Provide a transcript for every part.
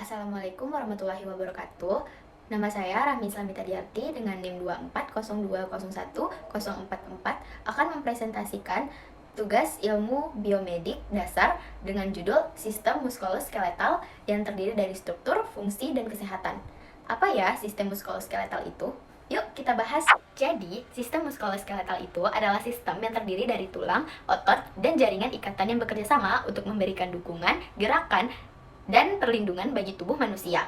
Assalamualaikum warahmatullahi wabarakatuh. Nama saya Rahmi Islamita Diarti dengan NIM 2402010444 akan mempresentasikan tugas ilmu biomedik dasar dengan judul Sistem Muskuloskeletal yang terdiri dari struktur, fungsi, dan kesehatan. Apa ya sistem muskuloskeletal itu? Yuk kita bahas. Jadi, sistem muskuloskeletal itu adalah sistem yang terdiri dari tulang, otot, dan jaringan ikatan yang bekerja sama untuk memberikan dukungan, gerakan, dan perlindungan bagi tubuh manusia.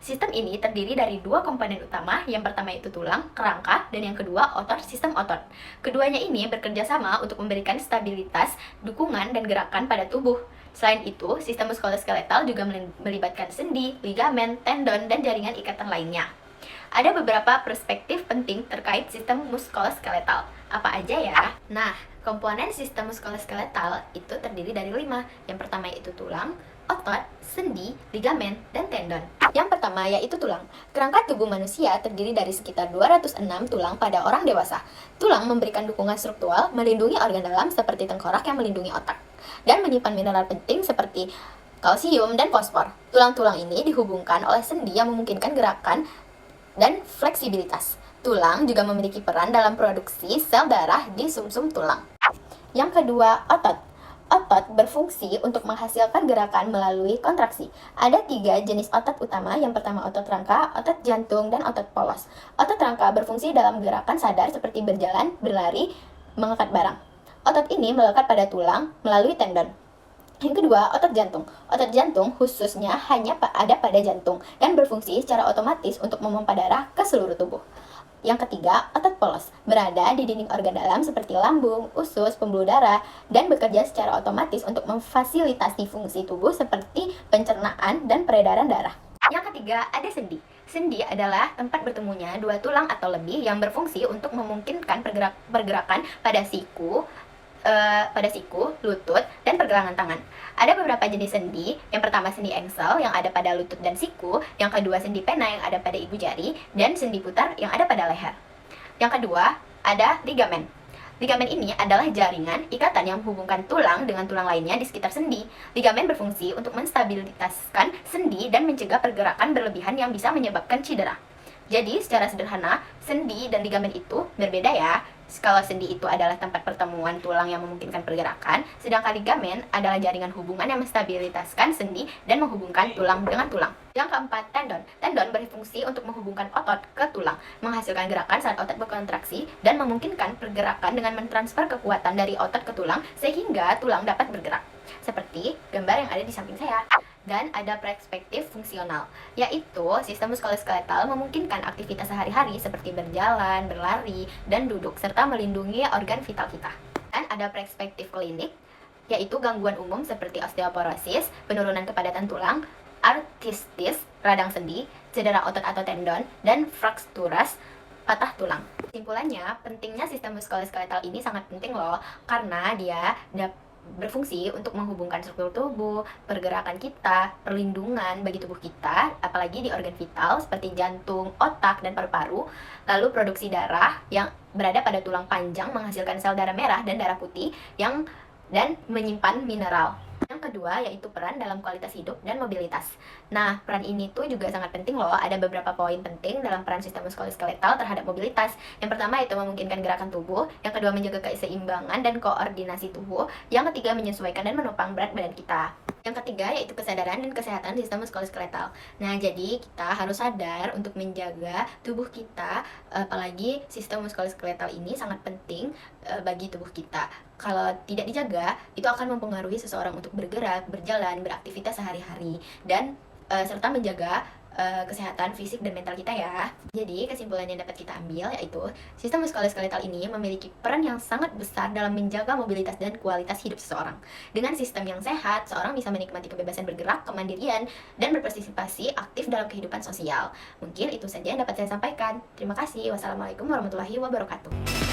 Sistem ini terdiri dari dua komponen utama, yang pertama itu tulang, kerangka, dan yang kedua otot, sistem otot. Keduanya ini bekerja sama untuk memberikan stabilitas, dukungan, dan gerakan pada tubuh. Selain itu, sistem muskuloskeletal juga melibatkan sendi, ligamen, tendon, dan jaringan ikatan lainnya. Ada beberapa perspektif penting terkait sistem muskuloskeletal. Apa aja ya? Nah, komponen sistem muskuloskeletal itu terdiri dari 5. Yang pertama yaitu tulang, otot, sendi, ligamen, dan tendon. Yang pertama yaitu tulang. Kerangka tubuh manusia terdiri dari sekitar 206 tulang pada orang dewasa. Tulang memberikan dukungan struktural, melindungi organ dalam seperti tengkorak yang melindungi otak, dan menyimpan mineral penting seperti kalsium dan fosfor. Tulang-tulang ini dihubungkan oleh sendi yang memungkinkan gerakan dan fleksibilitas. Tulang juga memiliki peran dalam produksi sel darah di sumsum tulang. Yang kedua, otot. Otot berfungsi untuk menghasilkan gerakan melalui kontraksi. Ada 3 jenis otot utama. Yang pertama otot rangka, otot jantung, dan otot polos. Otot rangka berfungsi dalam gerakan sadar seperti berjalan, berlari, mengangkat barang. Otot ini melekat pada tulang melalui tendon. Yang kedua, otot jantung. Otot jantung khususnya hanya ada pada jantung dan berfungsi secara otomatis untuk memompa darah ke seluruh tubuh. Yang ketiga, otot polos. Berada di dinding organ dalam seperti lambung, usus, pembuluh darah, dan bekerja secara otomatis untuk memfasilitasi fungsi tubuh seperti pencernaan dan peredaran darah. Yang ketiga, ada sendi. Sendi adalah tempat bertemunya dua tulang atau lebih yang berfungsi untuk memungkinkan pergerakan pada siku, lutut, dan pergelangan tangan. Ada beberapa jenis sendi. Yang pertama sendi engsel yang ada pada lutut dan siku, yang kedua sendi pena yang ada pada ibu jari, dan sendi putar yang ada pada leher. Yang kedua ada ligamen. Ligamen ini adalah jaringan ikatan yang menghubungkan tulang dengan tulang lainnya di sekitar sendi. Ligamen berfungsi untuk menstabilitaskan sendi dan mencegah pergerakan berlebihan yang bisa menyebabkan cedera. Jadi, secara sederhana, sendi dan ligamen itu berbeda ya. Kalau sendi itu adalah tempat pertemuan tulang yang memungkinkan pergerakan, sedangkan ligamen adalah jaringan hubungan yang menstabilitaskan sendi dan menghubungkan tulang dengan tulang. Yang keempat, tendon. Tendon berfungsi untuk menghubungkan otot ke tulang, menghasilkan gerakan saat otot berkontraksi, dan memungkinkan pergerakan dengan mentransfer kekuatan dari otot ke tulang sehingga tulang dapat bergerak. Seperti gambar yang ada di samping saya. Dan ada perspektif fungsional, yaitu sistem muskuloskeletal memungkinkan aktivitas sehari-hari seperti berjalan, berlari, dan duduk, serta melindungi organ vital kita. Dan ada perspektif klinik, yaitu gangguan umum seperti osteoporosis, penurunan kepadatan tulang, artritis, radang sendi, cedera otot atau tendon, dan frakturas, patah tulang. Kesimpulannya, pentingnya sistem muskuloskeletal ini sangat penting loh, karena dia berfungsi untuk menghubungkan struktur tubuh, pergerakan kita, perlindungan bagi tubuh kita, apalagi di organ vital seperti jantung, otak, dan paru-paru, lalu produksi darah yang berada pada tulang panjang menghasilkan sel darah merah dan darah putih dan menyimpan mineral. Yang kedua yaitu peran dalam kualitas hidup dan mobilitas. Nah, peran ini tuh juga sangat penting loh. Ada beberapa poin penting dalam peran sistem muskuloskeletal terhadap mobilitas. Yang pertama itu memungkinkan gerakan tubuh, yang kedua menjaga keseimbangan dan koordinasi tubuh, yang ketiga menyesuaikan dan menopang berat badan kita. Yang ketiga yaitu kesadaran dan kesehatan sistem muskuloskeletal. Nah, jadi kita harus sadar untuk menjaga tubuh kita, apalagi sistem muskuloskeletal ini sangat penting bagi tubuh kita. Kalau tidak dijaga, itu akan mempengaruhi seseorang untuk bergerak, berjalan, beraktivitas sehari-hari, dan serta menjaga kesehatan fisik dan mental kita ya. Jadi kesimpulan yang dapat kita ambil yaitu sistem muskuloskeletal ini memiliki peran yang sangat besar dalam menjaga mobilitas dan kualitas hidup seseorang. Dengan sistem yang sehat, seorang bisa menikmati kebebasan bergerak, kemandirian, dan berpartisipasi aktif dalam kehidupan sosial. Mungkin itu saja yang dapat saya sampaikan. Terima kasih. Wassalamualaikum warahmatullahi wabarakatuh.